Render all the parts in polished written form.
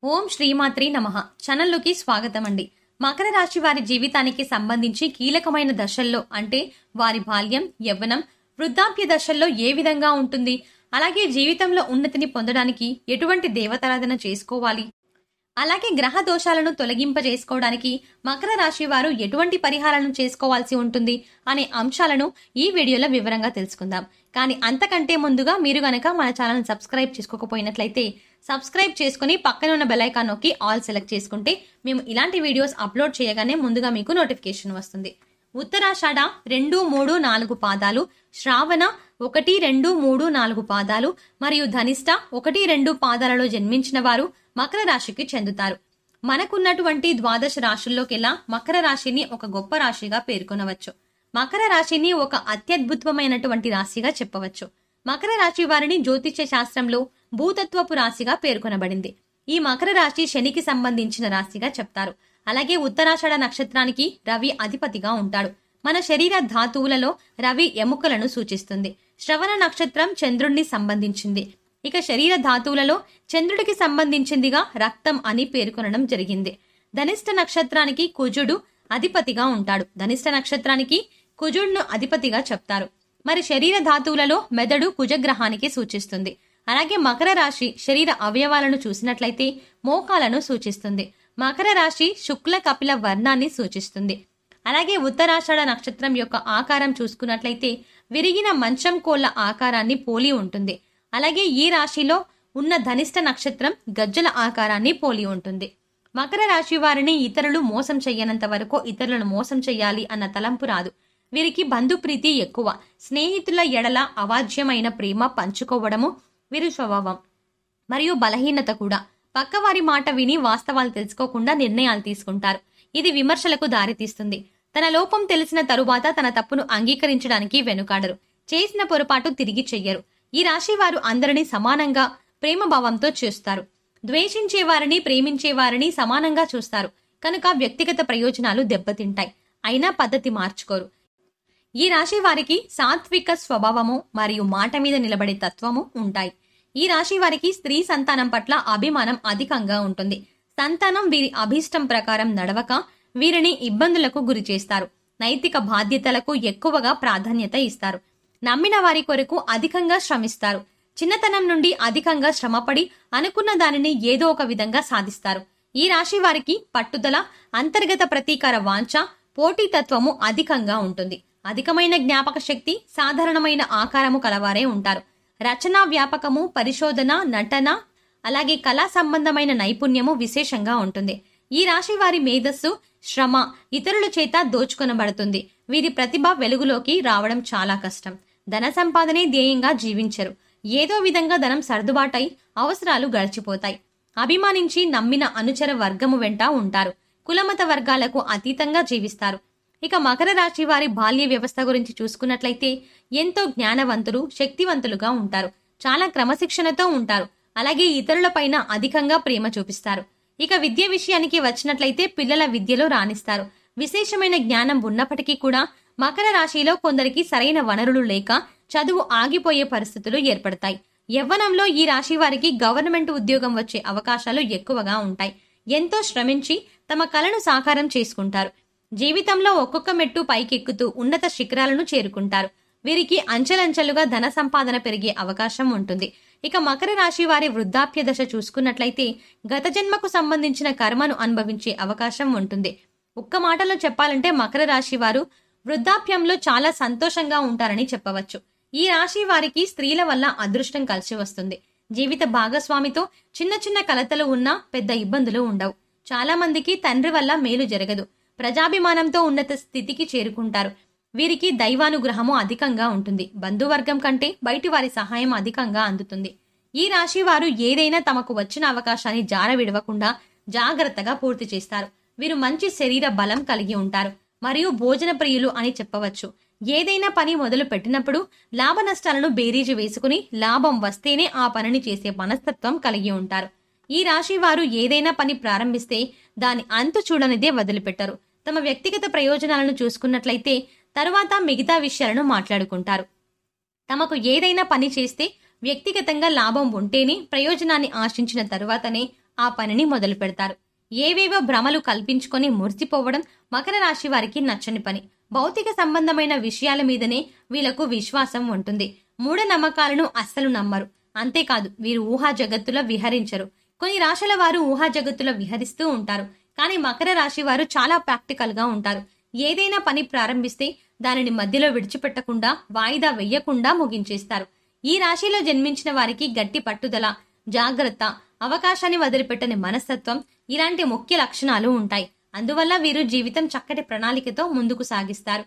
ఓం శ్రీమాత్రి నమః ఛానల్లోకి స్వాగతం అండి. మకర రాశి వారి జీవితానికి సంబంధించి కీలకమైన దశల్లో అంటే వారి బాల్యం, యవ్వనం, వృద్ధాప్య దశల్లో ఏ విధంగా ఉంటుంది, అలాగే జీవితంలో ఉన్నతిని పొందడానికి ఎటువంటి దేవతారాధన చేసుకోవాలి, అలాగే గ్రహ దోషాలను తొలగింపజేసుకోవడానికి మకర రాశి వారు ఎటువంటి పరిహారాలను చేసుకోవాల్సి ఉంటుంది అనే అంశాలను ఈ వీడియోలో వివరంగా తెలుసుకుందాం. కానీ అంతకంటే ముందుగా మీరు గనక మన ఛానల్ సబ్స్క్రైబ్ చేసుకోకపోయినట్లయితే సబ్స్క్రైబ్ చేసుకుని పక్కన ఉన్న బెల్ ఐకాన్ నొక్కి ఆల్ సెలెక్ట్ చేసుకుంటే మేము ఇలాంటి వీడియోస్ అప్లోడ్ చేయగానే ముందుగా మీకు నోటిఫికేషన్ వస్తుంది. ఉత్తరాషాఢ 2, 3, 4 పాదాలు, శ్రావణ 1, 2, 3, 4 పాదాలు మరియు ధనిష్ట 1, 2 పాదాలలో జన్మించిన వారు మకర రాశికి చెందుతారు. మనకున్నటువంటి ద్వాదశ రాశుల్లోకెల్లా మకర రాశిని ఒక గొప్ప రాశిగా పేర్కొనవచ్చు. మకర రాశిని ఒక అత్యద్భుతమైనటువంటి రాశిగా చెప్పవచ్చు. మకర రాశి వారిని జ్యోతిష్య శాస్త్రంలో భూతత్వపు రాశిగా పేర్కొనబడింది. ఈ మకర రాశి శనికి సంబంధించిన రాశిగా చెప్తారు. అలాగే ఉత్తరాషాఢ నక్షత్రానికి రవి అధిపతిగా ఉంటాడు. మన శరీర ధాతువులలో రవి ఎముకలను సూచిస్తుంది. శ్రవణ నక్షత్రం చంద్రుణ్ణి సంబంధించింది. ఇక శరీర ధాతువులలో చంద్రుడికి సంబంధించిందిగా రక్తం అని పేర్కొనడం జరిగింది. ధనిష్ట నక్షత్రానికి కుజుడు అధిపతిగా ఉంటాడు. ధనిష్ట నక్షత్రానికి కుజుడును అధిపతిగా చెప్తారు. మరి శరీర ధాతువులలో మెదడు కుజగ్రహానికి సూచిస్తుంది. అలాగే మకర రాశి శరీర అవయవాలను చూసినట్లయితే మోకాలను సూచిస్తుంది. మకర రాశి శుక్ల కపిల వర్ణాన్ని సూచిస్తుంది. అలాగే ఉత్తరాషాఢ నక్షత్రం యొక్క ఆకారం చూసుకున్నట్లయితే విరిగిన మంచం కోళ్ల ఆకారాన్ని పోలి ఉంటుంది. అలాగే ఈ రాశిలో ఉన్న ధనిష్ట నక్షత్రం గజ్జల ఆకారాన్ని పోలి ఉంటుంది. మకర రాశి వారిని ఇతరులు మోసం చెయ్యనంత వరకు ఇతరులను మోసం చెయ్యాలి అన్న తలంపు రాదు. వీరికి బంధుప్రీతి ఎక్కువ. స్నేహితుల ఎడల అవాజ్యమైన ప్రేమ పంచుకోవడము వీరి స్వభావం. మరియు బలహీనత కూడా. పక్కవారి మాట విని వాస్తవాలు తెలుసుకోకుండా నిర్ణయాలు తీసుకుంటారు. ఇది విమర్శలకు దారితీస్తుంది. తన లోపం తెలిసిన తరువాత తన తప్పును అంగీకరించడానికి వెనుకాడరు. చేసిన పొరపాటు తిరిగి చెయ్యరు. ఈ రాశి వారు అందరినీ సమానంగా ప్రేమభావంతో చూస్తారు. ద్వేషించే వారిని ప్రేమించే వారిని సమానంగా చూస్తారు. కనుక వ్యక్తిగత ప్రయోజనాలు దెబ్బతింటాయి. అయినా పద్ధతి మార్చుకోరు. ఈ రాశి వారికి సాత్విక స్వభావము మరియు మాట మీద నిలబడే తత్వము ఉంటాయి. ఈ రాశి వారికి స్త్రీ సంతానం పట్ల అభిమానం అధికంగా ఉంటుంది. సంతానం వీరి అభీష్టం ప్రకారం నడవక వీరిని ఇబ్బందులకు గురి చేస్తారు. నైతిక బాధ్యతలకు ఎక్కువగా ప్రాధాన్యత ఇస్తారు. నమ్మిన వారి కొరకు అధికంగా శ్రమిస్తారు. చిన్నతనం నుండి అధికంగా శ్రమపడి అనుకున్న దానిని ఏదో ఒక విధంగా సాధిస్తారు. ఈ రాశి వారికి పట్టుదల, అంతర్గత ప్రతీకార వాంఛ, పోటీతత్వము అధికంగా ఉంటుంది. అధికమైన జ్ఞాపక శక్తి, సాధారణమైన ఆకారము కలవారే ఉంటారు. రచనా వ్యాపకము, పరిశోధన, నటన, అలాగే కళా సంబంధమైన నైపుణ్యము విశేషంగా ఉంటుంది. ఈ రాశి వారి మేధస్సు, శ్రమ ఇతరుల చేత దోచుకొనబడుతుంది. వీరి ప్రతిభ వెలుగులోకి రావడం చాలా కష్టం. ధన సంపాదనే ధ్యేయంగా జీవించరు. ఏదో విధంగా ధనం సర్దుబాటై అవసరాలు గడిచిపోతాయి. అభిమానించి నమ్మిన అనుచర వర్గము వెంట ఉంటారు. కులమత వర్గాలకు అతీతంగా జీవిస్తారు. ఇక మకర రాశి వారి బాల్య వ్యవస్థ గురించి చూసుకున్నట్లయితే ఎంతో జ్ఞానవంతులు, శక్తివంతులుగా ఉంటారు. చాలా క్రమశిక్షణతో ఉంటారు. అలాగే ఇతరులపైన అధికంగా ప్రేమ చూపిస్తారు. ఇక విద్య విషయానికి వచ్చినట్లయితే పిల్లల విద్యలో రాణిస్తారు. విశేషమైన జ్ఞానం ఉన్నప్పటికీ కూడా మకర రాశిలో కొందరికి సరైన వనరులు లేక చదువు ఆగిపోయే పరిస్థితులు ఏర్పడతాయి. యవ్వనంలో ఈ రాశి వారికి గవర్నమెంట్ ఉద్యోగం వచ్చే అవకాశాలు ఎక్కువగా ఉంటాయి. ఎంతో శ్రమించి తమ కలను సాకారం చేసుకుంటారు. జీవితంలో ఒక్కొక్క మెట్టు పైకెక్కుతూ ఉన్నత శిఖరాలను చేరుకుంటారు. వీరికి అంచెలంచెలుగా ధన సంపాదన పెరిగే అవకాశం ఉంటుంది. ఇక మకర రాశి వారి వృద్ధాప్య దశ చూసుకున్నట్లయితే గత జన్మకు సంబంధించిన కర్మను అనుభవించే అవకాశం ఉంటుంది. ఒక్క మాటలో చెప్పాలంటే మకర రాశి వారు వృద్ధాప్యంలో చాలా సంతోషంగా ఉంటారని చెప్పవచ్చు. ఈ రాశి వారికి స్త్రీల వల్ల అదృష్టం కలిసి వస్తుంది. జీవిత భాగస్వామితో చిన్న చిన్న కలతలు ఉన్నా పెద్ద ఇబ్బందులు ఉండవు. చాలా మందికి తండ్రి వల్ల మేలు జరగదు. ప్రజాభిమానంతో ఉన్నత స్థితికి చేరుకుంటారు. వీరికి దైవానుగ్రహము అధికంగా ఉంటుంది. బంధువర్గం కంటే బయటి వారి సహాయం అధికంగా అందుతుంది. ఈ రాశి వారు ఏదైనా తమకు వచ్చిన అవకాశాన్ని జార విడవకుండా జాగ్రత్తగా పూర్తి చేస్తారు. వీరు మంచి శరీర బలం కలిగి ఉంటారు మరియు భోజన ప్రియులు అని చెప్పవచ్చు. ఏదైనా పని మొదలు పెట్టినప్పుడు లాభ నష్టాలను బేరీజు వేసుకుని లాభం వస్తేనే ఆ పనిని చేసే మనస్తత్వం కలిగి ఉంటారు. ఈ రాశి వారు ఏదైనా పని ప్రారంభిస్తే దాని అంతు చూడనిదే వదిలిపెట్టరు. తమ వ్యక్తిగత ప్రయోజనాలను చూసుకున్నట్లయితే తరువాత మిగతా విషయాలను మాట్లాడుకుంటారు. తమకు ఏదైనా పని చేస్తే వ్యక్తిగతంగా లాభం ఉంటేనే, ప్రయోజనాన్ని ఆశించిన తరువాతనే ఆ పనిని మొదలు పెడతారు. ఏవేవో భ్రమలు కల్పించుకొని మురిసిపోవడం మకర రాశి వారికి నచ్చని పని. భౌతిక సంబంధమైన విషయాల మీదనే వీళ్లకు విశ్వాసం ఉంటుంది. మూఢనమ్మకాలను అస్సలు నమ్మరు. అంతేకాదు, వీరు ఊహా జగత్తులో విహరించరు. కొన్ని రాశుల వారు ఊహా జగత్తులో విహరిస్తూ ఉంటారు. కానీ మకర రాశి వారు చాలా ప్రాక్టికల్ గా ఉంటారు. ఏదైనా పని ప్రారంభిస్తే దానిని మధ్యలో విడిచిపెట్టకుండా, వాయిదా వెయ్యకుండా ముగించేస్తారు. ఈ రాశిలో జన్మించిన వారికి గట్టి పట్టుదల, జాగ్రత్త, అవకాశాన్ని వదిలిపెట్టని మనస్తత్వం ఇలాంటి ముఖ్య లక్షణాలు ఉంటాయి. అందువల్ల వీరు జీవితం చక్కటి ప్రణాళికతో ముందుకు సాగిస్తారు.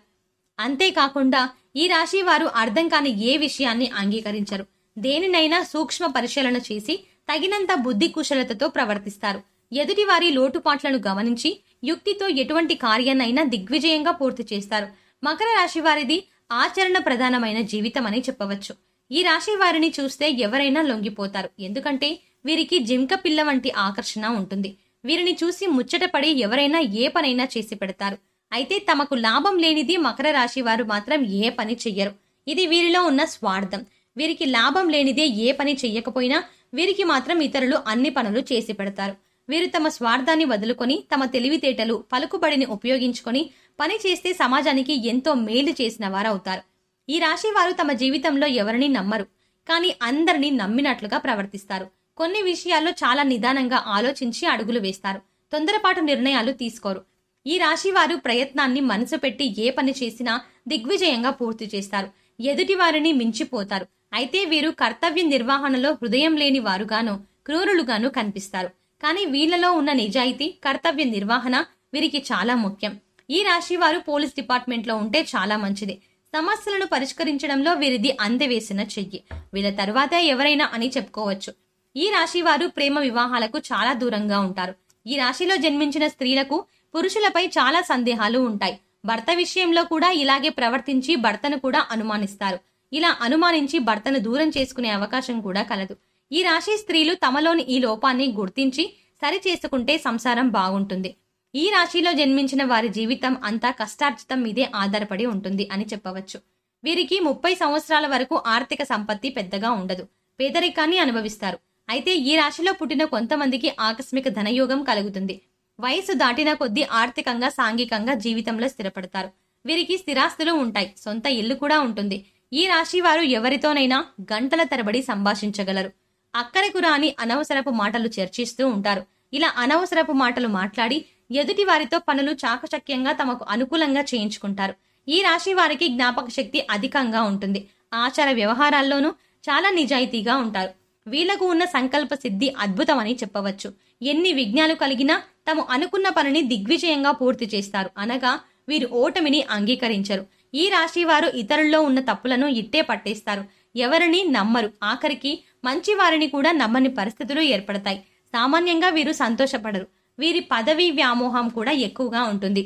అంతేకాకుండా ఈ రాశి వారు అర్థం కాని ఏ విషయాన్ని అంగీకరించరు. దేనినైనా సూక్ష్మ పరిశీలన చేసి తగినంత బుద్ధి కుశలతతో ప్రవర్తిస్తారు. ఎదుటివారి లోటుపాట్లను గమనించి యుక్తితో ఎటువంటి కార్యాన్నైనా దిగ్విజయంగా పూర్తి చేస్తారు. మకర రాశి వారిది ఆచరణ ప్రధానమైన జీవితం అని చెప్పవచ్చు. ఈ రాశి వారిని చూస్తే ఎవరైనా లొంగిపోతారు. ఎందుకంటే వీరికి జింక పిల్ల వంటి ఆకర్షణ ఉంటుంది. వీరిని చూసి ముచ్చటపడి ఎవరైనా ఏ పనైనా చేసి పెడతారు. అయితే తమకు లాభం లేనిది మకర రాశి వారు మాత్రం ఏ పని చెయ్యరు. ఇది వీరిలో ఉన్న స్వార్థం. వీరికి లాభం లేనిదే ఏ పని చెయ్యకపోయినా వీరికి మాత్రం ఇతరులు అన్ని పనులు చేసి పెడతారు. వీరు తమ స్వార్థాన్ని వదులుకొని తమ తెలివితేటలు, పలుకుబడిని ఉపయోగించుకొని పని చేస్తే సమాజానికి ఎంతో మేలు చేసిన వారవుతారు. ఈ రాశి వారు తమ జీవితంలో ఎవరిని నమ్మరు, కానీ అందరినీ నమ్మినట్లుగా ప్రవర్తిస్తారు. కొన్ని విషయాల్లో చాలా నిదానంగా ఆలోచించి అడుగులు వేస్తారు. తొందరపాటు నిర్ణయాలు తీసుకోరు. ఈ రాశి వారు ప్రయత్నాన్ని మనసు పెట్టి ఏ పని చేసినా దిగ్విజయంగా పూర్తి చేస్తారు. ఎదుటి వారిని మించిపోతారు. అయితే వీరు కర్తవ్య నిర్వహణలో హృదయం లేని వారుగాను, క్రూరులుగాను కనిపిస్తారు. కానీ వీళ్లలో ఉన్న నిజాయితీ, కర్తవ్య నిర్వహణ వీరికి చాలా ముఖ్యం. ఈ రాశి వారు పోలీస్ డిపార్ట్మెంట్ లో ఉంటే చాలా మంచిది. సమస్యలను పరిష్కరించడంలో వీరిది అందవేసిన చెయ్యి. వీళ్ళ తరువాతే ఎవరైనా అని చెప్పుకోవచ్చు. ఈ రాశి వారు ప్రేమ వివాహాలకు చాలా దూరంగా ఉంటారు. ఈ రాశిలో జన్మించిన స్త్రీలకు పురుషులపై చాలా సందేహాలు ఉంటాయి. భర్త విషయంలో కూడా ఇలాగే ప్రవర్తించి భర్తను కూడా అనుమానిస్తారు. ఇలా అనుమానించి భర్తను దూరం చేసుకునే అవకాశం కూడా కలదు. ఈ రాశి స్త్రీలు తమలోని ఈ లోపాన్ని గుర్తించి సరి చేసుకుంటే సంసారం బాగుంటుంది. ఈ రాశిలో జన్మించిన వారి జీవితం అంతా కష్టార్జితం మీదే ఆధారపడి ఉంటుంది అని చెప్పవచ్చు. వీరికి 30 సంవత్సరాల వరకు ఆర్థిక సంపత్తి పెద్దగా ఉండదు. పేదరికాన్ని అనుభవిస్తారు. అయితే ఈ రాశిలో పుట్టిన కొంతమందికి ఆకస్మిక ధనయోగం కలుగుతుంది. వయసు దాటిన కొద్దీ ఆర్థికంగా, సాంఘికంగా జీవితంలో స్థిరపడతారు. వీరికి స్థిరాస్తులు ఉంటాయి. సొంత ఇల్లు కూడా ఉంటుంది. ఈ రాశి వారు ఎవరితోనైనా గంటల తరబడి సంభాషించగలరు. అక్కరకు రాని అనవసరపు మాటలు చర్చిస్తూ ఉంటారు. ఇలా అనవసరపు మాటలు మాట్లాడి ఎదుటి వారితో పనులు చాకచక్యంగా తమకు అనుకూలంగా చేయించుకుంటారు. ఈ రాశి వారికి జ్ఞాపక శక్తి అధికంగా ఉంటుంది. ఆచార వ్యవహారాల్లోనూ చాలా నిజాయితీగా ఉంటారు. వీళ్లకు ఉన్న సంకల్ప సిద్ధి అద్భుతమని చెప్పవచ్చు. ఎన్ని విఘ్నాలు కలిగినా తాము అనుకున్న పనిని దిగ్విజయంగా పూర్తి చేస్తారు. అనగా వీరు ఓటమిని అంగీకరించరు. ఈ రాశి వారు ఇతరుల్లో ఉన్న తప్పులను ఇట్టే పట్టేస్తారు. ఎవరిని నమ్మరు. ఆఖరికి మంచి వారిని కూడా నమ్మని పరిస్థితులు ఏర్పడతాయి. సామాన్యంగా వీరు సంతోషపడరు. వీరి పదవి వ్యామోహం కూడా ఎక్కువగా ఉంటుంది.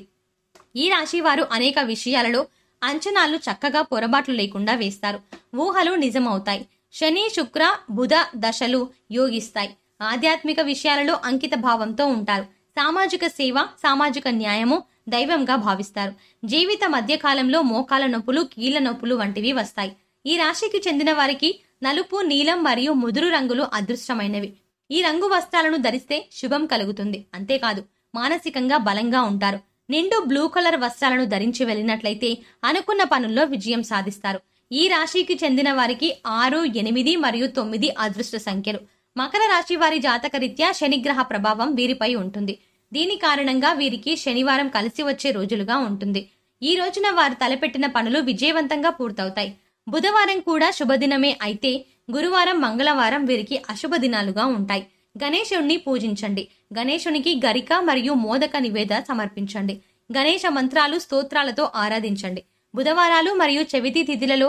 ఈ రాశి వారు అనేక విషయాలలో అంచనాలు చక్కగా పొరపాట్లు లేకుండా వేస్తారు. ఊహలు నిజమవుతాయి. శని, శుక్ర, బుధ దశలు యోగిస్తాయి. ఆధ్యాత్మిక విషయాలలో అంకిత భావంతో ఉంటారు. సామాజిక సేవ, సామాజిక న్యాయము దైవంగా భావిస్తారు. జీవిత మధ్యకాలంలో మోకాల నొప్పులు, కీళ్ల నొప్పులు వంటివి వస్తాయి. ఈ రాశికి చెందిన వారికి నలుపు, నీలం మరియు ముదురు రంగులు అదృష్టమైనవి. ఈ రంగు వస్త్రాలను ధరిస్తే శుభం కలుగుతుంది. అంతేకాదు మానసికంగా బలంగా ఉంటారు. నిండు బ్లూ కలర్ వస్త్రాలను ధరించి వెళ్ళినట్లయితే అనుకున్న పనుల్లో విజయం సాధిస్తారు. ఈ రాశికి చెందిన వారికి 6, 8 మరియు 9 అదృష్ట సంఖ్యలు. మకర రాశి వారి జాతకరీత్యా శనిగ్రహ ప్రభావం వీరిపై ఉంటుంది. దీని కారణంగా వీరికి శనివారం కలిసి వచ్చే రోజులుగా ఉంటుంది. ఈ రోజున వారు తలపెట్టిన పనులు విజయవంతంగా పూర్తవుతాయి. బుధవారం కూడా శుభదినమే అయితే గురువారం, మంగళవారం వీరికి అశుభ దినాలుగా ఉంటాయి. గణేశుణ్ణి పూజించండి. గణేశునికి గరిక మరియు మోదక నివేద సమర్పించండి. గణేశ మంత్రాలు, స్తోత్రాలతో ఆరాధించండి. బుధవారాలు మరియు చవితి తిథులలో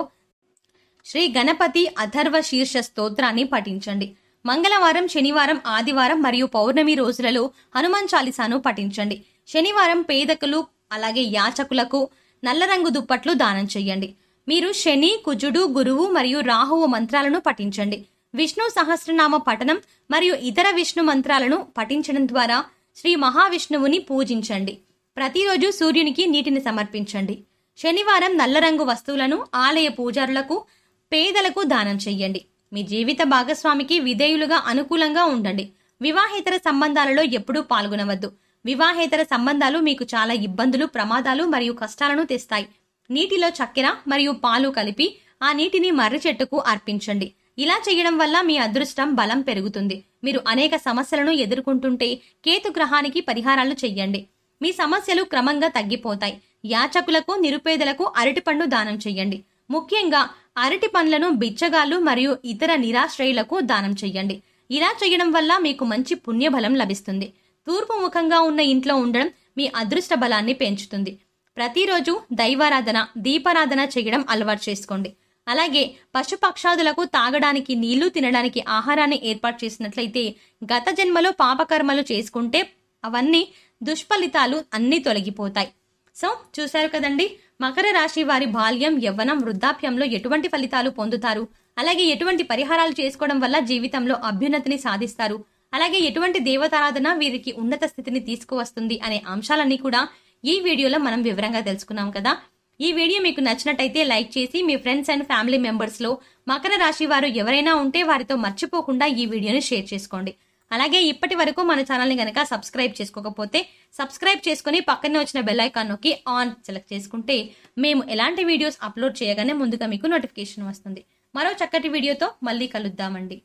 శ్రీ గణపతి అథర్వ శీర్ష స్తోత్రాన్ని పఠించండి. మంగళవారం, శనివారం, ఆదివారం మరియు పౌర్ణమి రోజులలో హనుమాన్ చాలీసాను పఠించండి. శనివారం పేదకులు అలాగే యాచకులకు నల్ల రంగు దుప్పట్లు దానం చెయ్యండి. మీరు శని, కుజుడు, గురువు మరియు రాహువు మంత్రాలను పఠించండి. విష్ణు సహస్రనామ పఠనం మరియు ఇతర విష్ణు మంత్రాలను పఠించడం ద్వారా శ్రీ మహావిష్ణువుని పూజించండి. ప్రతిరోజు సూర్యునికి నీటిని సమర్పించండి. శనివారం నల్ల రంగు వస్తువులను ఆలయ పూజారులకు, పేదలకు దానం చెయ్యండి. మీ జీవిత భాగస్వామికి విధేయులుగా అనుకూలంగా ఉండండి. వివాహేతర సంబంధాలలో ఎప్పుడూ పాల్గొనవద్దు. వివాహేతర సంబంధాలు మీకు చాలా ఇబ్బందులు, ప్రమాదాలు మరియు కష్టాలను తెస్తాయి. నీటిలో చక్కెర మరియు పాలు కలిపి ఆ నీటిని మర్రి చెట్టుకు అర్పించండి. ఇలా చేయడం వల్ల మీ అదృష్టం బలం పెరుగుతుంది. మీరు అనేక సమస్యలను ఎదుర్కొంటుంటే కేతు గ్రహానికి పరిహారాలు చెయ్యండి. మీ సమస్యలు క్రమంగా తగ్గిపోతాయి. యాచకులకు, నిరుపేదలకు అరటిపండు దానం చెయ్యండి. ముఖ్యంగా అరటి పండ్లను బిచ్చగాళ్లు మరియు ఇతర నిరాశ్రయులకు దానం చెయ్యండి. ఇలా చేయడం వల్ల మీకు మంచి పుణ్యబలం లభిస్తుంది. తూర్పు ముఖంగా ఉన్న ఇంట్లో ఉండడం మీ అదృష్ట బలాన్ని పెంచుతుంది. ప్రతిరోజు దైవారాధన, దీపారాధన చేయడం అలవాటు చేసుకోండి. అలాగే పశుపక్షాదులకు తాగడానికి నీళ్లు, తినడానికి ఆహారాన్ని ఏర్పాటు చేసినట్లయితే గత జన్మలో పాపకర్మలు చేసుకుంటే అవన్నీ దుష్ఫలితాలు అన్నీ తొలగిపోతాయి. సో చూశారు కదండి, మకర రాశి వారి బాల్యం, యవ్వనం, వృద్ధాప్యంలో ఎటువంటి ఫలితాలు పొందుతారు, అలాగే ఎటువంటి పరిహారాలు చేసుకోవడం వల్ల జీవితంలో అభ్యున్నతిని సాధిస్తారు, అలాగే ఎటువంటి దేవతారాధన వీరికి ఉన్నత స్థితిని తీసుకువస్తుంది అనే అంశాలన్నీ కూడా ఈ వీడియోలో మనం వివరంగా తెలుసుకున్నాం కదా. ఈ వీడియో మీకు నచ్చినట్టయితే లైక్ చేసి మీ ఫ్రెండ్స్ అండ్ ఫ్యామిలీ మెంబర్స్ లో మకర రాశి వారు ఎవరైనా ఉంటే వారితో మర్చిపోకుండా ఈ వీడియోని షేర్ చేసుకోండి. అలాగే ఇప్పటి వరకు మన ఛానల్ ని గనక సబ్స్క్రైబ్ చేసుకోకపోతే సబ్స్క్రైబ్ చేసుకుని పక్కనే వచ్చిన బెల్ ఐకాన్ నొక్కి ఆన్ సెలెక్ట్ చేసుకుంటే మేము ఎలాంటి వీడియోస్ అప్లోడ్ చేయగానే ముందుగా మీకు నోటిఫికేషన్ వస్తుంది. మరో చక్కటి వీడియోతో మళ్ళీ కలుద్దామండి.